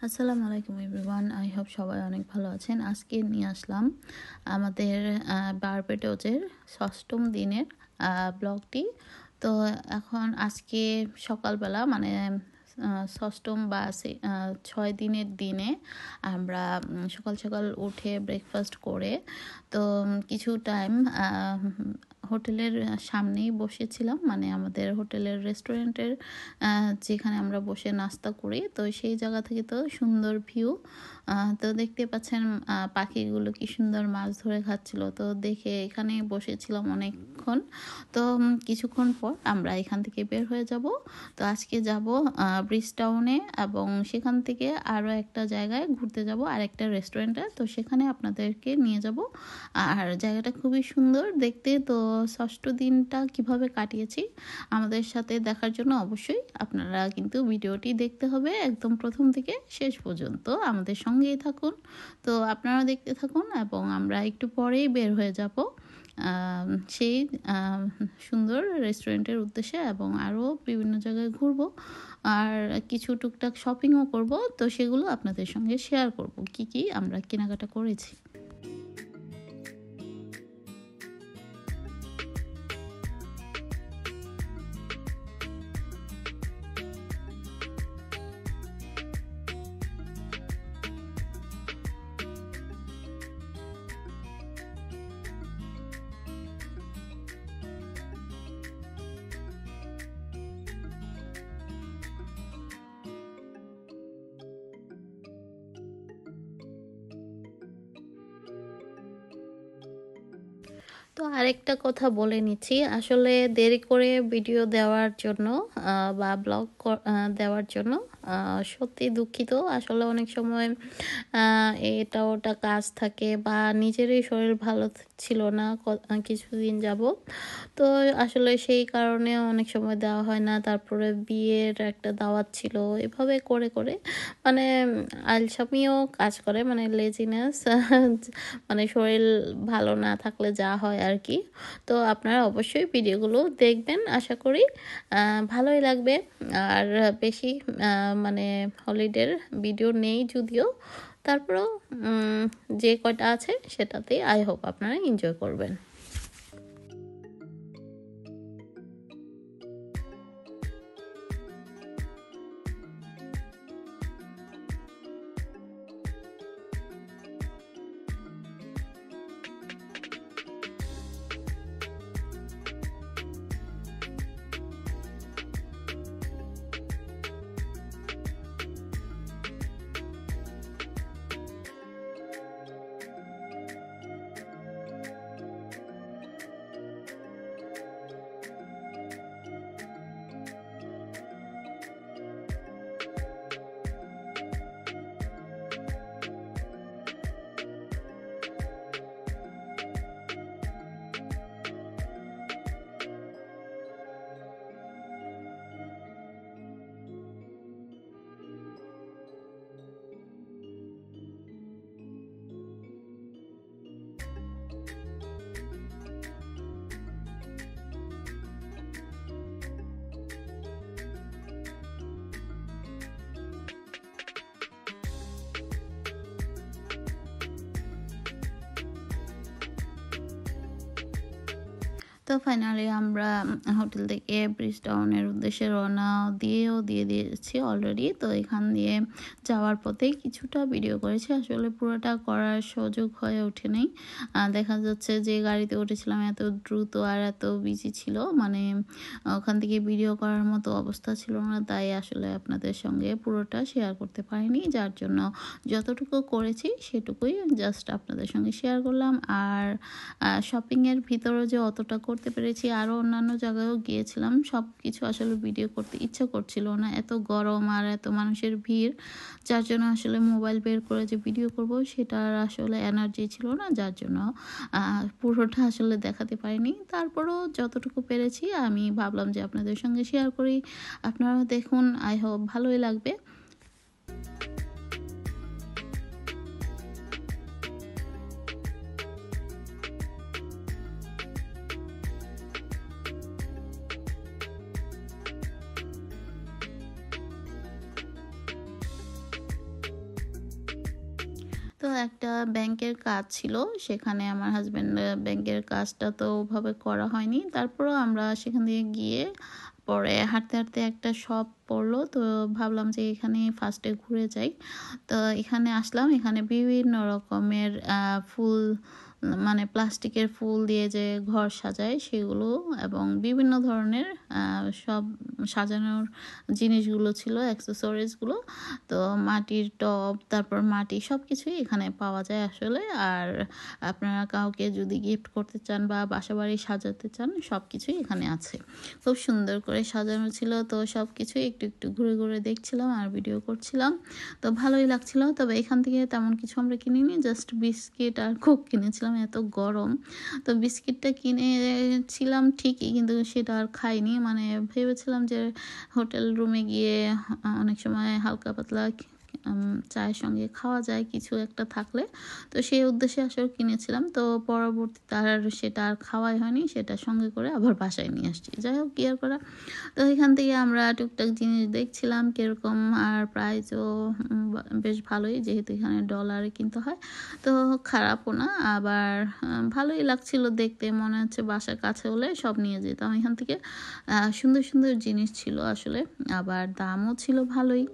আসসালামু আলাইকুম everyone, I hope সবাই অনেক ভালো আছেন। আজকে নিয়ে আসলাম আমাদের বারবেডোজের ষষ্ঠম দিনের ব্লগটি। তো এখন আজকে সকালবেলা মানে ষষ্ঠম বা 6 দিনের দিনে আমরা সকাল সকাল উঠে ব্রেকফাস্ট করে তো কিছু টাইম হোটেলের সামনেই বসেছিলাম, মানে আমাদের হোটেলের রেস্টুরেন্টের যেখানে আমরা বসে নাস্তা করি, তো সেই জায়গা থেকে তো সুন্দর ভিউ। তো দেখতে পাচ্ছেন পাখিগুলো কি সুন্দর মাছ ধরে খাচ্ছিল, তো দেখে এখানে বসেছিলাম অনেকক্ষণ। তো কিছুক্ষণ পর আমরা এখান থেকে বের হয়ে যাব। তো আজকে যাব ব্রিজ টাউনে এবং সেখান থেকে আরও একটা জায়গায় ঘুরতে যাব, আর একটা রেস্টুরেন্টে, তো সেখানে আপনাদেরকে নিয়ে যাব। আর জায়গাটা খুবই সুন্দর দেখতে। তো ষষ্ঠ দিনটা কিভাবে কাটিয়েছি আমাদের সাথে দেখার জন্য অবশ্যই আপনারা কিন্তু ভিডিওটি দেখতে হবে একদম প্রথম থেকে শেষ পর্যন্ত, আমাদের সঙ্গেই থাকুন। তো আপনারা দেখতে থাকুন এবং আমরা একটু পরেই বের হয়ে যাব সেই সুন্দর রেস্টুরেন্টের উদ্দেশ্যে, এবং আরও বিভিন্ন জায়গায় ঘুরবো আর কিছু টুকটাক শপিংও করব। তো সেগুলো আপনাদের সঙ্গে শেয়ার করব কি কি আমরা কেনাকাটা করেছি। তো আরেকটা কথা বলে নিচ্ছি, আসলে দেরি করে ভিডিও দেওয়ার জন্য বা ব্লগ দেওয়ার জন্য সত্যি দুঃখিত। আসলে অনেক সময় এটা ওটা কাজ থাকে বা নিজেরই শরীর ভালো ছিল না কিছুদিন যাবত। তো আসলে সেই কারণে অনেক সময় দেওয়া হয় না। তারপরে বিয়ের একটা দাওয়াত ছিল, এভাবে করে করে মানে আলসামিও কাজ করে, মানে লেজিনেস মানে শরীর ভালো না থাকলে যা হয় আর কি। তো আপনারা অবশ্যই ভিডিওগুলো দেখবেন, আশা করি ভালোই লাগবে। আর বেশি মানে হলিডের ভিডিও নেই যদিও, তারপরেও যে কয়টা আছে সেটাতেই আই হোপ আপনারা এনজয় করবেন। তো ফাইনালি আমরা হোটেল থেকে ব্রিজ টাউনের উদ্দেশ্যে রওনা দিয়ে দিয়েছি অলরেডি। তো এখান দিয়ে যাওয়ার পথে কিছুটা ভিডিও করেছি, আসলে পুরোটা করার সুযোগ হয়ে ওঠেনি। দেখা যাচ্ছে যে গাড়িতে উঠেছিলাম এত দ্রুত আর এত বিজি ছিল, মানে ওখান থেকে ভিডিও করার মতো অবস্থা ছিল না, তাই আসলে আপনাদের সঙ্গে পুরোটা শেয়ার করতে পারিনি। যার জন্য যতটুকু করেছি সেটুকুই জাস্ট আপনাদের সঙ্গে শেয়ার করলাম। আর শপিংয়ের ভিতরে যে অতটা করতে পেরেছি, আরও অন্যান্য জায়গায়ও গিয়েছিলাম, সব কিছু আসলে ভিডিও করতে ইচ্ছা করছিল না, এত গরম আর এত মানুষের ভিড়, যার জন্য আসলে মোবাইল বের করে যে ভিডিও করব সেটার আসলে এনার্জি ছিল না, যার জন্য পুরোটা আসলে দেখাতে পারিনি। তারপরও যতটুকু পেরেছি আমি ভাবলাম যে আপনাদের সঙ্গে শেয়ার করি, আপনারাও দেখুন, আই হোপ ভালোই লাগবে। তো একটা ব্যাংকের কাজ ছিল, সেখানে আমার হাজব্যান্ড ব্যাংকের কাজটা তো ওভাবে করা হয়নি। তারপরেও আমরা সেখান থেকে গিয়ে পরে হাঁটতে হাঁটতে একটা শপ পড়লো, তো ভাবলাম যে এখানে ফার্স্টে ঘুরে যাই। তো এখানে আসলাম, এখানে বিভিন্ন রকমের ফুল, মানে প্লাস্টিকের ফুল দিয়ে যে ঘর সাজায় সেগুলো, এবং বিভিন্ন ধরনের সব সাজানোর জিনিসগুলো ছিল, অ্যাক্সেসরিজগুলো। তো মাটির টব, তারপর মাটি, সব কিছুই এখানে পাওয়া যায় আসলে। আর আপনারা কাউকে যদি গিফট করতে চান বা বাসাবাড়ি সাজাতে চান, সব কিছুই এখানে আছে। খুব সুন্দর করে সাজানো ছিল, তো সব কিছুই একটু একটু ঘুরে ঘুরে দেখছিলাম আর ভিডিও করছিলাম। তো ভালোই লাগছিল। তবে এখান থেকে তেমন কিছু আমরা কিনিনি, জাস্ট বিস্কিট আর কোক কিনেছিলাম, এত গরম। তো বিস্কিটটা কিনেছিলাম ঠিকই, কিন্তু সেটা আর খাইনি। মানে ভেবেছিলাম যে হোটেল রুমে গিয়ে অনেক সময় হালকা পাতলা চায়ের সঙ্গে খাওয়া যায় কিছু একটা থাকলে, তো সেই উদ্দেশ্যে আসলে কিনেছিলাম। তো পরবর্তীতে আর সেটা আর খাওয়াই হয়নি, সেটা সঙ্গে করে আবার বাসায় নিয়ে আসছি। যাই হোক, কি আর করা। তো এখান থেকে আমরা টুকটাক জিনিস দেখছিলাম কীরকম, আর প্রাইসও বেশ ভালোই, যেহেতু এখানে ডলারে কিনতে হয়। তো খারাপও না, আবার ভালোই লাগছিল দেখতে, মনে হচ্ছে বাসার কাছে হলে সব নিয়ে যেতাম এখান থেকে। সুন্দর সুন্দর জিনিস ছিল আসলে, আবার দামও ছিল ভালোই।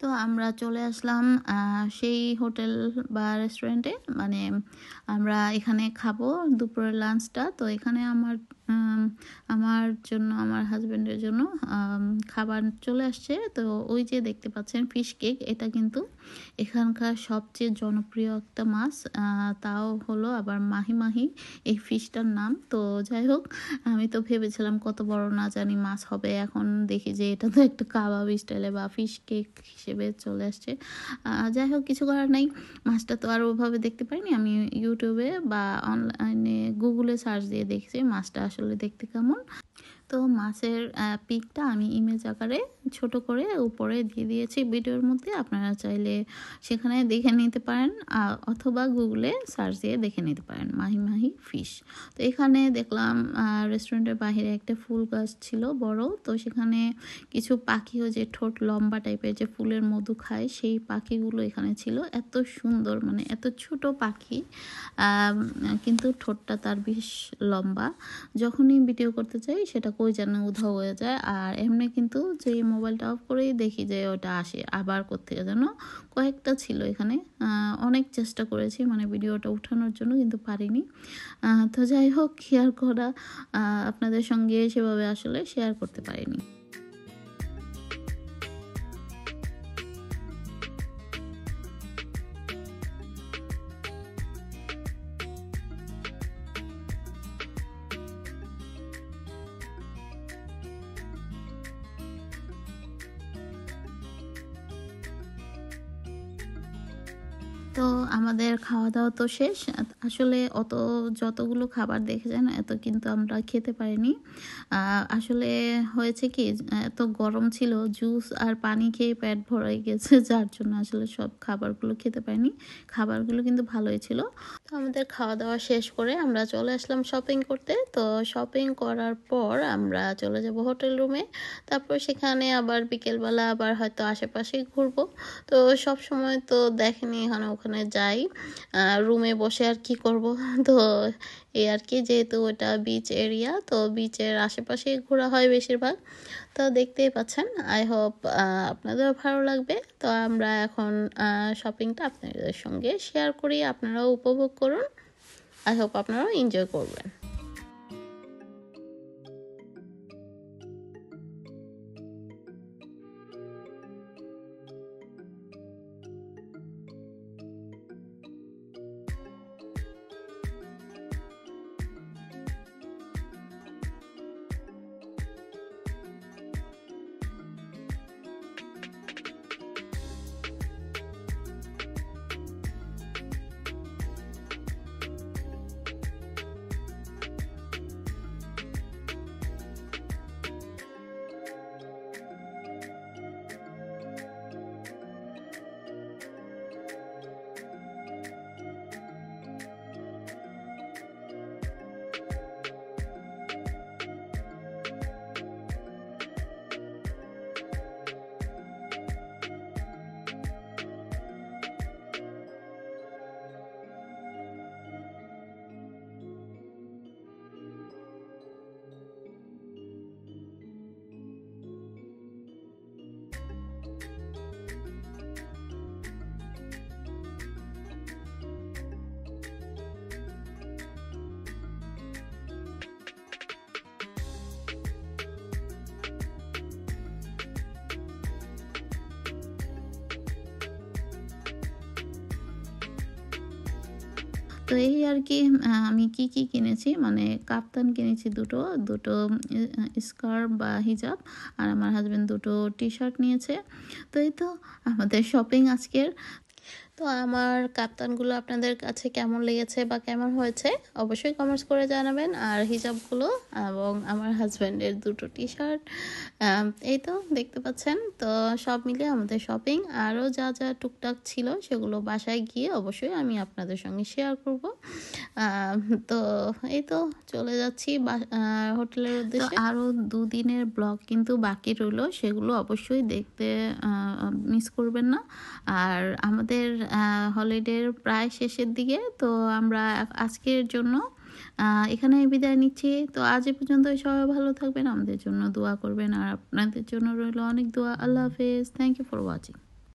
তো আমরা চলে আসলাম সেই হোটেল বা রেস্টুরেন্টে, মানে আমরা এখানে খাবো দুপুরের লাঞ্চটা। তো এখানে আমার জন্য, আমার হাজব্যান্ডের জন্য খাবার চলে আসছে। তো ওই যে দেখতে পাচ্ছেন ফিশ কেক, এটা কিন্তু এখানকার সবচেয়ে জনপ্রিয় একটা মাছ। তাও হলো আবার মাহি মাহি এই ফিশটার নাম। তো যাই হোক, আমি তো ভেবেছিলাম কত বড় না জানি মাছ হবে, এখন দেখি যে এটা তো একটা কাবাব স্টাইলে বা ফিশ কেক হিসেবে চলে আসছে। যাই হোক, কিছু করার নাই। মাছটা তো আর ওভাবে দেখতে পাইনি, আমি ইউটিউবে বা অনলাইনে গুগলে সার্চ দিয়ে দেখছি মাছটা আসলে দেখতে কেমন। তো মাছের পিকটা আমি ইমেজ আকারে ছোট করে উপরে দিয়ে দিয়েছি ভিডিওর মধ্যে, আপনারা চাইলে সেখানে দেখে নিতে পারেন, অথবা গুগলে সার্চ দিয়ে দেখে নিতে পারেন মাহি মাহি ফিশ। তো এখানে দেখলাম রেস্টুরেন্টের বাইরে একটা ফুল গাছ ছিল বড়, তো সেখানে কিছু পাখিও, যে ঠোঁট লম্বা টাইপের, যে ফুলের মধু খায়, সেই পাখিগুলো এখানে ছিল। এত সুন্দর, মানে এত ছোট পাখি, কিন্তু ঠোঁটটা তার বেশ লম্বা। যখনই ভিডিও করতে চাই সেটা কই যেন উধাও হয়ে যায়। আর এমনি কিন্তু যে মোবাইলটা অফ করেই দেখি যে ওটা আসে আবার কোত্থেকে যেন। কয়েকটা ছিল এখানে, অনেক চেষ্টা করেছি মানে ভিডিওটা উঠানোর জন্য, কিন্তু পারিনি। তো যাই হোক, শেয়ার করা আপনাদের সঙ্গে সেভাবে আসলে শেয়ার করতে পারিনি। তো আমাদের খাওয়া দাওয়া তো শেষ। আসলে যতগুলো খাবার দেখেছেন এত কিন্তু আমরা খেতে পারিনি। আসলে হয়েছে কি, এত গরম ছিল, জুস আর পানি খেয়ে পেট ভরে গেছে, যার জন্য আসলে সব খাবারগুলো খেতে পারিনি। খাবারগুলো কিন্তু ভালোই ছিল। তো আমাদের খাওয়া দাওয়া শেষ করে আমরা চলে আসলাম শপিং করতে। তো শপিং করার পর আমরা চলে যাব হোটেল রুমে। তারপর সেখানে আবার বিকেলবেলা আবার হয়তো আশেপাশেই ঘুরবো। তো সব সময় তো দেখেনি, এখানে ওখানে যাই, রুমে বসে আর কি করব। তো এই আর কি, যেহেতু ওটা বিচ এরিয়া, তো বিচের আশেপাশে ঘোরা হয় বেশিরভাগ। তো দেখতেই পাচ্ছেন, আই হোপ আপনাদেরও ভালো লাগবে। তো আমরা এখন শপিংটা আপনাদের সঙ্গে শেয়ার করি, আপনারাও উপভোগ করুন। আই হোপ আপনারাও এনজয় করবেন। তো এই আর কি আমি কি কি কিনেছি, মানে কাপ্তান কিনেছি দুটো, দুটো স্কার্ফ বা হিজাব, আর আমার হাজব্যান্ড দুটো টি শার্ট নিয়েছে। তো এই তো আমাদের শপিং আজকের। তো আমার কাপ্তানগুলো আপনাদের কাছে কেমন লেগেছে বা কেমন হয়েছে অবশ্যই কমেন্টস করে জানাবেন। আর হিজাবগুলো এবং আমার হাজব্যান্ডের দুটো টি শার্ট, এই তো দেখতে পাচ্ছেন। তো সব মিলিয়ে আমাদের শপিং, আরও যা যা টুকটাক ছিল সেগুলো বাসায় গিয়ে অবশ্যই আমি আপনাদের সঙ্গে শেয়ার করব। আহ, তো এই তো চলে যাচ্ছি হোটেলের উদ্দেশ্যে। আরও দুদিনের ব্লগ কিন্তু বাকি রইলো, সেগুলো অবশ্যই দেখতে মিস করবেন না। আর আমাদের হলিডের প্রায় শেষের দিকে, তো আমরা আজকের জন্য এখানে বিদায় নিচ্ছি। তো আজ এ পর্যন্ত, সবাই ভালো থাকবেন, আমাদের জন্য দোয়া করবেন, আর আপনাদের জন্য রইল অনেক দোয়া। আল্লাহ হাফেজ। Thank you for watching.